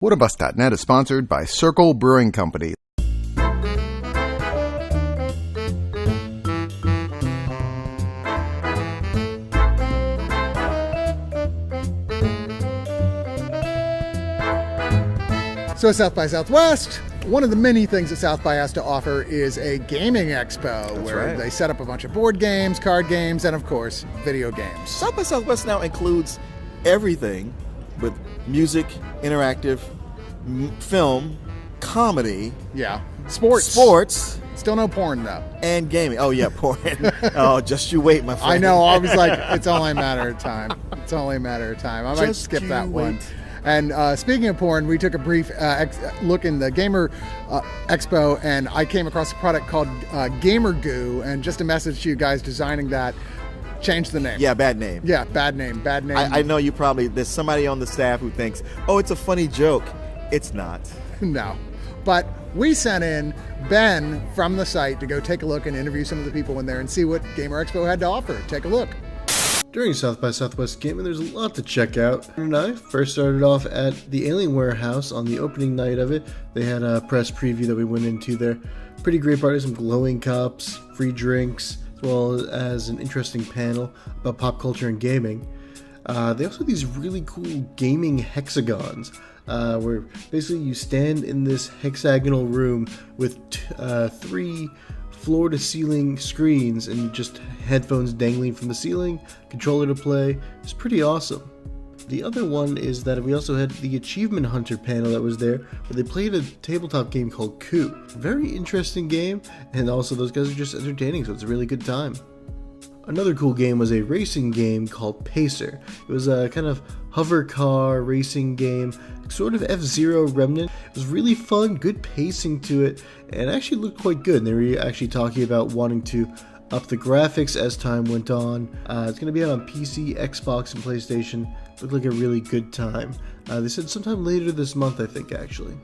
Oneofus.net is sponsored by Circle Brewing Company. So South by Southwest, one of the many things that South by has to offer is a gaming expo where they set up a bunch of board games, card games, and of course, video games. South by Southwest now includes everything with music, interactive, film, comedy. Yeah. Sports. Still no porn, though. And gaming. Oh, yeah, porn. Oh, just you wait, my friend. I know. I was like, it's only a matter of time. I might skip that one. And speaking of porn, we took a brief look in the Gamer Expo, and I came across a product called Gamer Goo, and just a message to you guys designing that, change the name. Yeah, bad name. Yeah, bad name. I know you probably, there's somebody on the staff who thinks, oh, it's a funny joke. It's not. No. But we sent in Ben from the site to go take a look and interview some of the people in there and see what Gamer Expo had to offer. Take a look. During South by Southwest Gaming, there's a lot to check out. And I first started off at the Alien Warehouse on the opening night of it. They had a press preview that we went into there. Pretty great party, some glowing cups, free drinks, as well as an interesting panel about pop culture and gaming. They also have these really cool gaming hexagons, where basically you stand in this hexagonal room with three floor-to-ceiling screens and just headphones dangling from the ceiling, controller to play. It's pretty awesome. The other one is that we also had the Achievement Hunter panel that was there, where they played a tabletop game called Coup. Very interesting game, and also those guys are just entertaining, so it's a really good time. Another cool game was a racing game called Pacer. It was a kind of hover car racing game, sort of F-Zero remnant. It was really fun, good pacing to it, and actually looked quite good. And they were actually talking about wanting to up the graphics as time went on. It's going to be out on PC, Xbox, and PlayStation. Looked like a really good time. They said sometime later this month, I think, actually.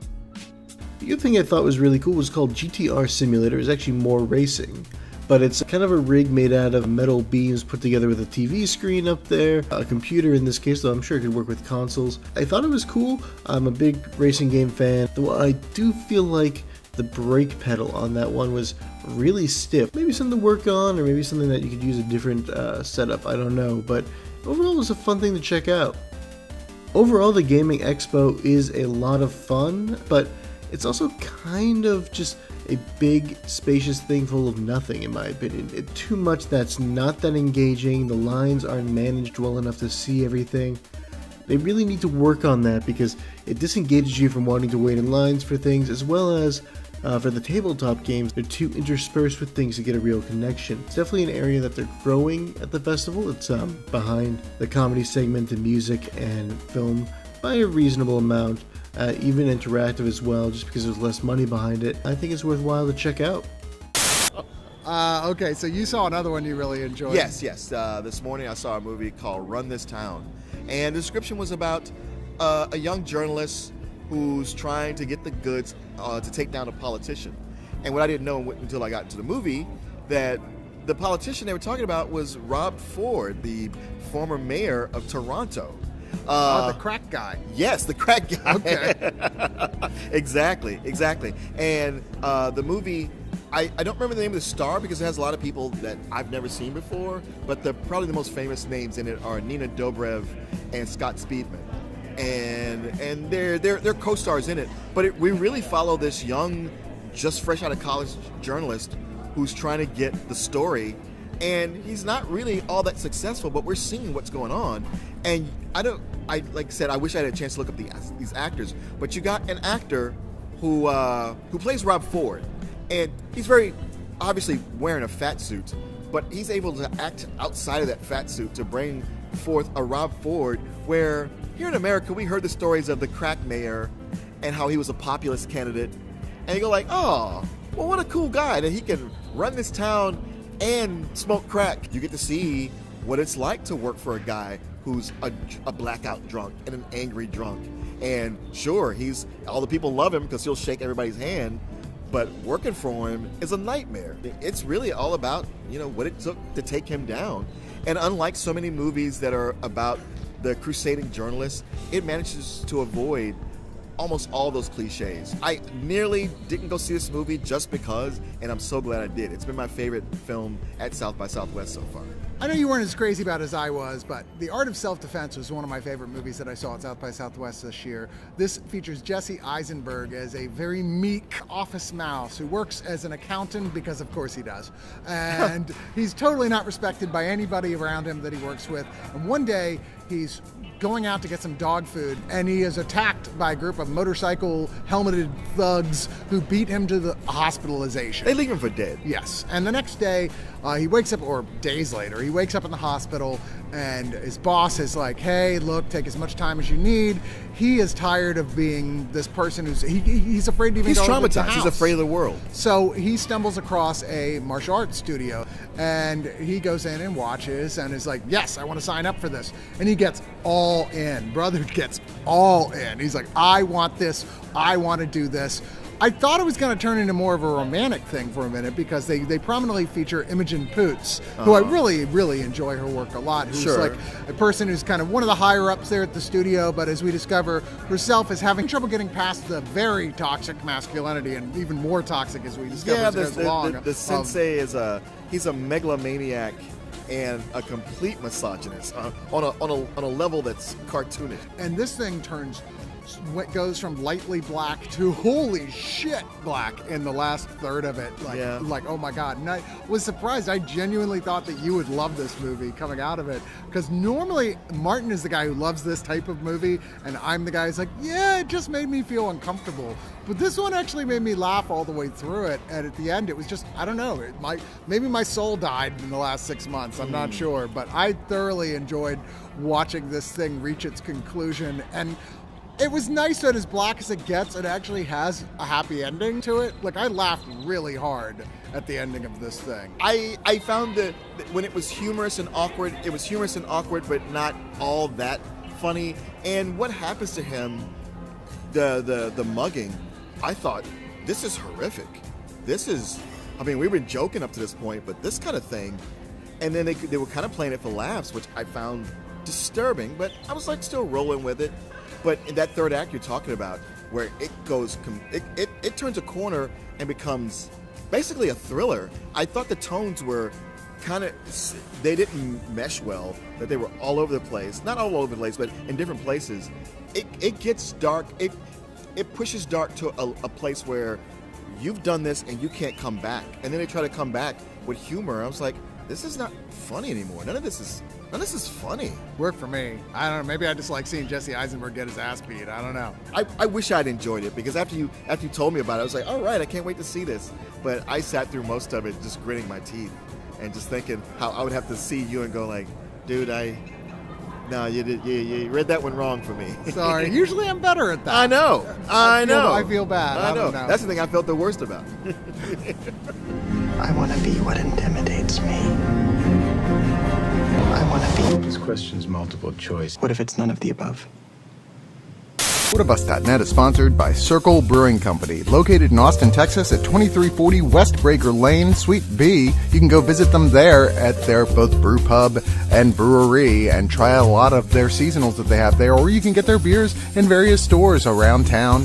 The other thing I thought was really cool was called GTR Simulator. It's actually more racing, but it's kind of a rig made out of metal beams put together with a TV screen up there, a computer in this case, though I'm sure it could work with consoles. I thought it was cool. I'm a big racing game fan, though I do feel like the brake pedal on that one was really stiff. Maybe something to work on, or maybe something that you could use a different setup, I don't know, but overall it was a fun thing to check out. Overall, the Gaming Expo is a lot of fun, but it's also kind of just a big, spacious thing full of nothing, in my opinion. Too much that's not that engaging. The lines aren't managed well enough to see everything. They really need to work on that because it disengages you from wanting to wait in lines for things, as well as for the tabletop games, they're too interspersed with things to get a real connection. It's definitely an area that they're growing at the festival. It's behind the comedy segment and music and film by a reasonable amount. Even interactive as well, just because there's less money behind it. I think it's worthwhile to check out. Okay, so you saw another one you really enjoyed. Yes. This morning I saw a movie called Run This Town. And the description was about a young journalist who's trying to get the goods to take down a politician. And what I didn't know until I got into the movie, that the politician they were talking about was Rob Ford, the former mayor of Toronto. The crack guy. Yes, the crack guy. Okay. Exactly. And the movie, I don't remember the name of the star because it has a lot of people that I've never seen before, but probably the most famous names in it are Nina Dobrev and Scott Speedman. And they're co-stars in it. But we really follow this young, just fresh out of college journalist who's trying to get the story. And he's not really all that successful, but we're seeing what's going on. And like I said, I wish I had a chance to look up these actors. But you got an actor who plays Rob Ford, and he's very obviously wearing a fat suit, but he's able to act outside of that fat suit to bring forth a Rob Ford. Where here in America, we heard the stories of the crack mayor and how he was a populist candidate, and you go like, oh, well, what a cool guy that he can run this town and smoke crack. You get to see what it's like to work for a guy who's a blackout drunk and an angry drunk. And sure, all the people love him because he'll shake everybody's hand, but working for him is a nightmare. It's really all about, what it took to take him down. And unlike so many movies that are about the crusading journalists, it manages to avoid almost all those cliches. I nearly didn't go see this movie just because, and I'm so glad I did. It's been my favorite film at South by Southwest so far. I know you weren't as crazy about it as I was, but The Art of Self-Defense was one of my favorite movies that I saw at South by Southwest this year. This features Jesse Eisenberg as a very meek office mouse who works as an accountant because of course he does. And he's totally not respected by anybody around him that he works with. And one day he's going out to get some dog food and he is attacked by a group of motorcycle helmeted thugs who beat him to the hospitalization. They leave him for dead. Yes. And the next day he wakes up, or days later, he wakes up in the hospital and his boss is like, hey, look, take as much time as you need. He is tired of being this person he's afraid to even go into the house. He's afraid of the world. So he stumbles across a martial arts studio and he goes in and watches and is like, yes, I want to sign up for this. And he gets all in. Brother gets all in. He's like, I want this. I want to do this. I thought it was going to turn into more of a romantic thing for a minute because they prominently feature Imogen Poots, who I really, really enjoy her work a lot. Who's like a person who's kind of one of the higher ups there at the studio, but as we discover, herself is having trouble getting past the very toxic masculinity and even more toxic as we discover as it goes along. The sensei he's a megalomaniac and a complete misogynist on a level that's cartoonish. And this thing goes from lightly black to holy shit black in the last third of it. Like oh my god. And I was surprised. I genuinely thought that you would love this movie coming out of it, because normally Martin is the guy who loves this type of movie and I'm the guy who's like, yeah, it just made me feel uncomfortable. But this one actually made me laugh all the way through it, and at the end it was just, I don't know, maybe my soul died in the last 6 months, I'm not sure, but I thoroughly enjoyed watching this thing reach its conclusion. And it was nice that as black as it gets, it actually has a happy ending to it. Like, I laughed really hard at the ending of this thing. I found that when it was humorous and awkward, but not all that funny. And what happens to him, the mugging, I thought, this is horrific. We've been joking up to this point, but this kind of thing. And then they were kind of playing it for laughs, which I found disturbing, but I was like still rolling with it. But in that third act you're talking about, where it goes, it turns a corner and becomes basically a thriller. I thought the tones were they didn't mesh well, that they were all over the place. Not all over the place, but in different places. It gets dark. It pushes dark to a place where you've done this and you can't come back. And then they try to come back with humor. I was like, this is not funny anymore. None of this is funny. Worked for me. I don't know. Maybe I just like seeing Jesse Eisenberg get his ass beat. I don't know. I wish I'd enjoyed it, because after you told me about it, I was like, all right, I can't wait to see this. But I sat through most of it just gritting my teeth and just thinking how I would have to see you and go like, dude, you read that one wrong for me. Sorry. Usually I'm better at that. I know. I feel bad. I know. That's the thing I felt the worst about. I want to be what intimidates me. I want to be. This question's multiple choice. What if it's none of the above? Oneofus.net is sponsored by Circle Brewing Company, located in Austin, Texas at 2340 West Breaker Lane, Suite B. You can go visit them there at their both brew pub and brewery and try a lot of their seasonals that they have there, or you can get their beers in various stores around town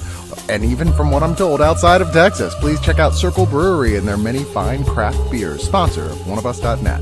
and even, from what I'm told, outside of Texas. Please check out Circle Brewery and their many fine craft beers, sponsor of Oneofus.net.